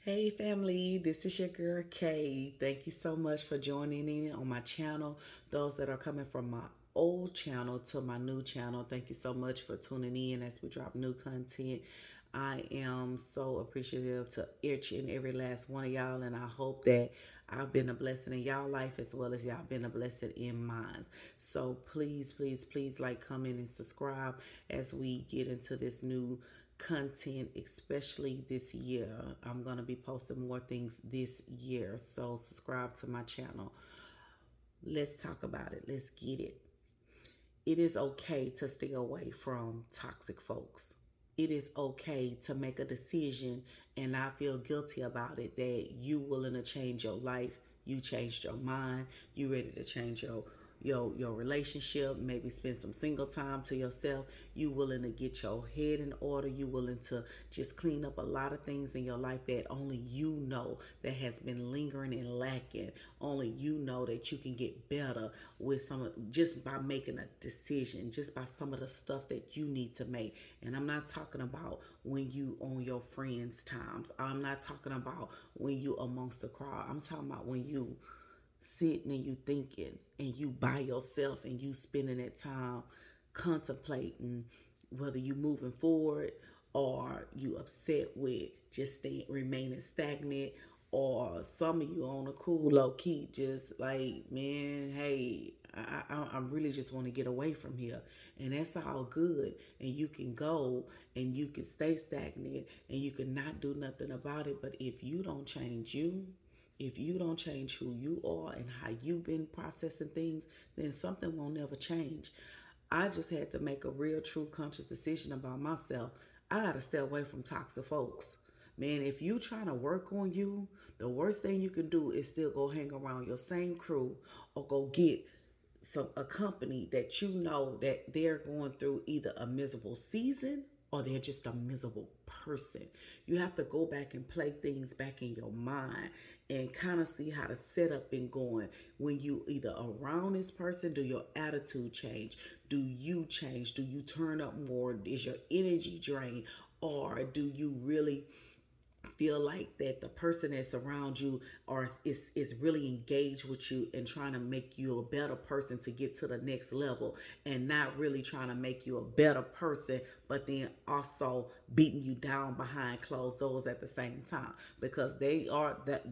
Hey family, this is your girl Kay. Thank you so much for joining in on my channel. Those that are coming from my old channel to my new channel, thank you so much for tuning in as we drop new content. I am so appreciative to each and every last one of y'all, and I hope that I've been a blessing in y'all life as well as y'all been a blessing in mine. So please, please, please like, comment, and subscribe as we get into this new content, especially this year. I'm going to be posting more things this year. So subscribe to my channel. Let's talk about it. Let's get it. It is okay to stay away from toxic folks. It is okay to make a decision and not feel guilty about it, that you willing to change your life, you changed your mind, you ready to change your relationship, maybe spend some single time to yourself. You willing to get your head in order. You willing to just clean up a lot of things in your life that only you know that has been lingering and lacking. Only you know that you can get better with some, just by making a decision, just by some of the stuff that you need to make. And I'm not talking about when you on your friends' times. I'm not talking about when you amongst the crowd. I'm talking about when you sitting and you thinking and you by yourself and you spending that time contemplating whether you moving forward or you upset with just staying remaining stagnant, or some of you on a cool low key just like, man, hey, I really just want to get away from here. And that's all good, and you can go and you can stay stagnant and you can not do nothing about it. But if you don't change you, if you don't change who you are and how you've been processing things, then something won't never change. I just had to make a real, true, conscious decision about myself. I got to stay away from toxic folks. Man, if you trying to work on you, the worst thing you can do is still go hang around your same crew or go get a company that you know that they're going through either a miserable season or they're just a miserable person. You have to go back and play things back in your mind and kind of see how the setup been going. When you either around this person, do your attitude change? Do you change? Do you turn up more? Is your energy drained? Or do you really feel like that the person that's around you is really engaged with you and trying to make you a better person to get to the next level, and not really trying to make you a better person, but then also beating you down behind closed doors at the same time, because they are that,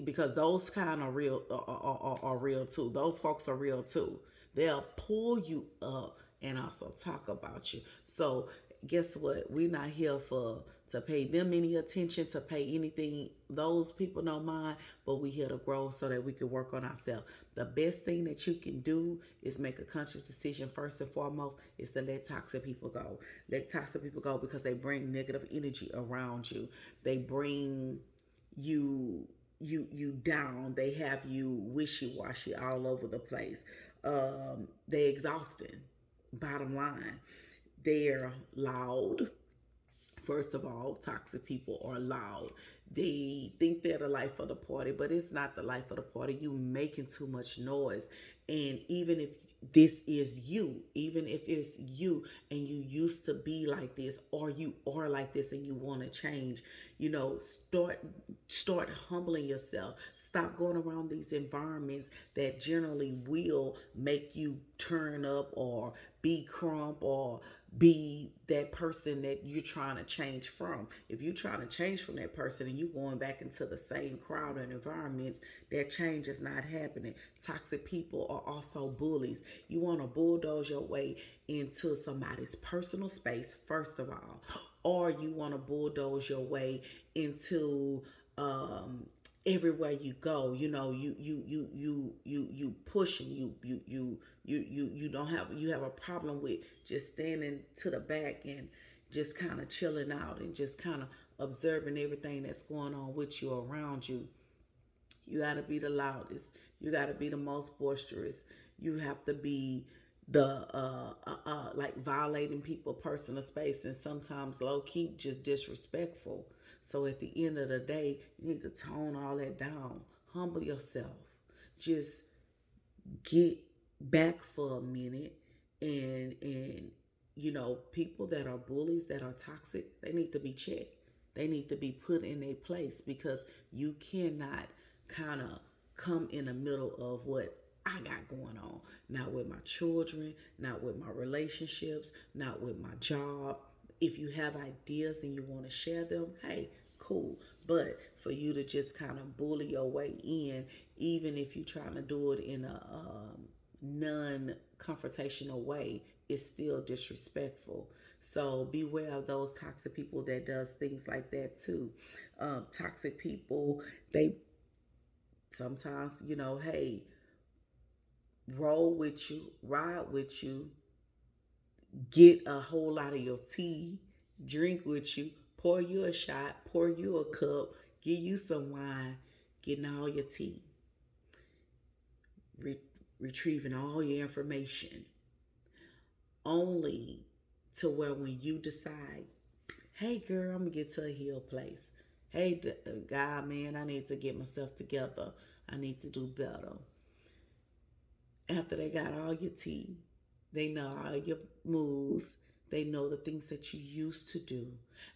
because those kind of real are real too. Those folks are real too. They'll pull you up and also talk about you. So guess what? We're not here for to pay them any attention, to pay anything those people don't mind, but we here to grow so that we can work on ourselves. The best thing that you can do is make a conscious decision. First and foremost is to let toxic people go. Let toxic people go because they bring negative energy around you. They bring you you down. They have you wishy-washy all over the place. They exhausting. Bottom line, they're loud. First of all, toxic people are loud. They think they're the life of the party, but it's not the life of the party. You making too much noise. And even if this is you, even if it's you and you used to be like this, or you are like this and you want to change, start humbling yourself. Stop going around these environments that generally will make you turn up or be crump or be that person that you're trying to change from. If you're trying to change from that person and you going back into the same crowd and environments, that change is not happening. Toxic people are also bullies. You want to bulldoze your way into somebody's personal space, first of all, or you want to bulldoze your way into everywhere you go. You pushing, you don't have, you have a problem with just standing to the back and just kind of chilling out and just kind of observing everything that's going on with you around you. You got to be the loudest. You got to be the most boisterous. You have to be the like violating people personal space, and sometimes low key just disrespectful. So at the end of the day, you need to tone all that down. Humble yourself. Just get back for a minute, and people that are bullies, that are toxic, they need to be checked. They need to be put in a place, because you cannot kind of come in the middle of what I got going on. Not with my children, not with my relationships, not with my job. If you have ideas and you want to share them, hey, cool. But for you to just kind of bully your way in, even if you're trying to do it in a non-confrontational way, is still disrespectful. So beware of those toxic people that does things like that too. Toxic people, they sometimes, hey, roll with you, ride with you, get a whole lot of your tea, drink with you, pour you a shot, pour you a cup, give you some wine, getting all your tea, re- retrieving all your information, only to where when you decide, hey girl, I'm gonna get to a heal place. Hey, God, man, I need to get myself together. I need to do better. After they got all your tea, they know all your moves, they know the things that you used to do.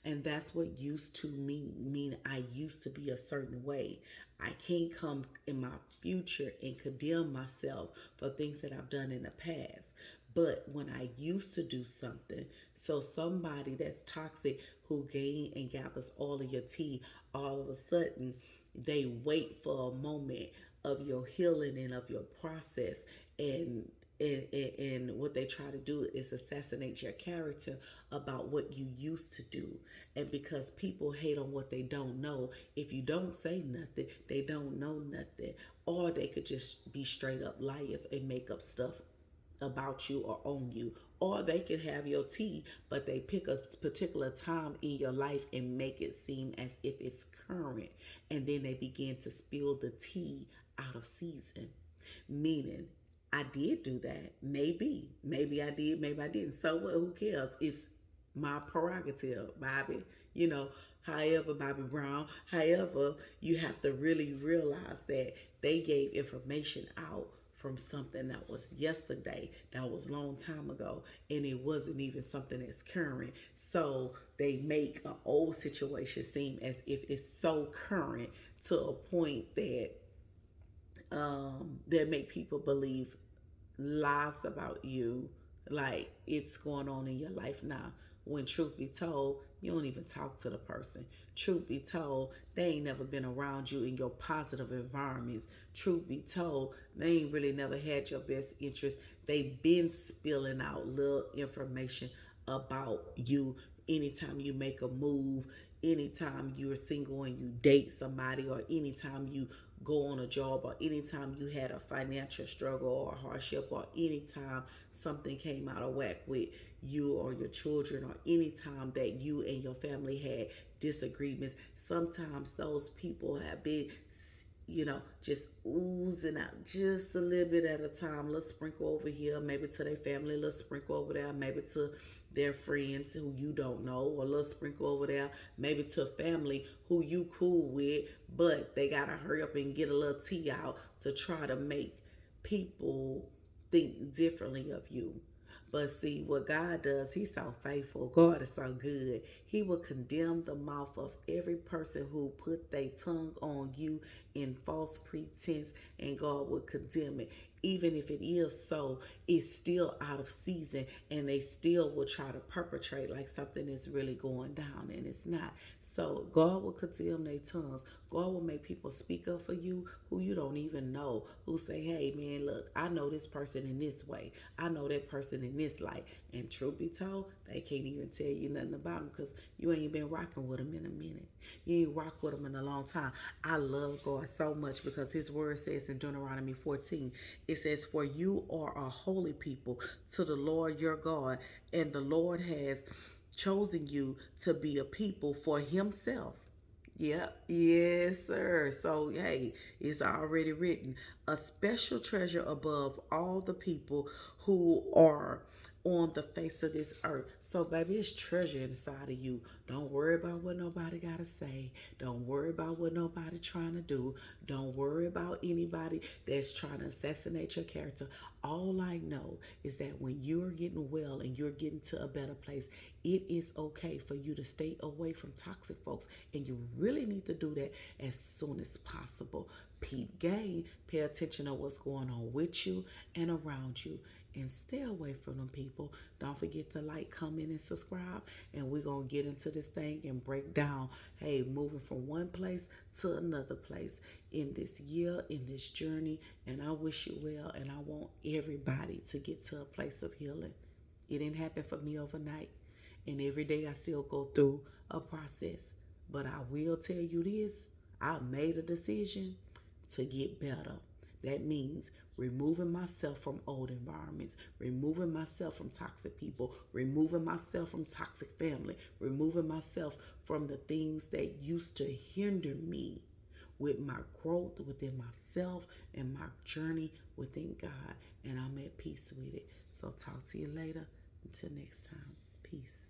And that's what used to mean I used to be a certain way. I can't come in my future and condemn myself for things that I've done in the past. But when I used to do something, so somebody that's toxic who gain and gathers all of your tea, all of a sudden they wait for a moment of your healing and of your process, and and what they try to do is assassinate your character about what you used to do. And because people hate on what they don't know, if you don't say nothing, they don't know nothing. Or they could just be straight up liars and make up stuff about you or on you. Or they can have your tea, but they pick a particular time in your life and make it seem as if it's current. And then they begin to spill the tea out of season. Meaning, I did do that. Maybe. Maybe I did, maybe I didn't. So what? Who cares? It's my prerogative, Bobby. You know, however, Bobby Brown, however, you have to really realize that they gave information out from something that was yesterday, that was a long time ago, and it wasn't even something that's current. So they make an old situation seem as if it's so current, to a point that that make people believe lies about you, like it's going on in your life now, when truth be told, you don't even talk to the person. Truth be told, they ain't never been around you in your positive environments. Truth be told, they ain't really never had your best interest. They been spilling out little information about you. Anytime you make a move, anytime you're single and you date somebody, or anytime you go on a job, or anytime you had a financial struggle or hardship, or anytime something came out of whack with you or your children, or anytime that you and your family had disagreements, sometimes those people have been, just oozing out just a little bit at a time. Let's sprinkle over here, maybe to their family. Let's sprinkle over there, maybe to their friends who you don't know, or let's sprinkle over there, maybe to family who you cool with, but they gotta hurry up and get a little tea out to try to make people think differently of you. But see, what God does, He's so faithful. God is so good. He will condemn the mouth of every person who put their tongue on you in false pretense, and God will condemn it. Even if it is so, it's still out of season, and they still will try to perpetrate like something is really going down, and it's not. So God will condemn their tongues. God will make people speak up for you who you don't even know, who say, hey man, look, I know this person in this way. I know that person in this light. And truth be told, they can't even tell you nothing about them, because you ain't been rocking with them in a minute. You ain't rocked with them in a long time. I love God so much, because His word says in Deuteronomy 14, it says, for you are a holy people to the Lord your God, and the Lord has chosen you to be a people for Himself. Yep. Yes, sir. So, hey, it's already written. A special treasure above all the people who are on the face of this earth. So, baby, it's treasure inside of you. Don't worry about what nobody got to say. Don't worry about what nobody trying to do. Don't worry about anybody that's trying to assassinate your character. All I know is that when you're getting well and you're getting to a better place, it is okay for you to stay away from toxic folks. And you really need to do that as soon as possible. Peep game, pay attention to what's going on with you and around you, and stay away from them people. Don't forget to like, comment, and subscribe. And we're going to get into this thing and break down, hey, moving from one place to another place in this year, in this journey. And I wish you well, and I want everybody to get to a place of healing. It didn't happen for me overnight. And every day I still go through a process. But I will tell you this, I made a decision to get better. That means removing myself from old environments, removing myself from toxic people, removing myself from toxic family, removing myself from the things that used to hinder me with my growth within myself and my journey within God. And I'm at peace with it. So talk to you later. Until next time. Peace.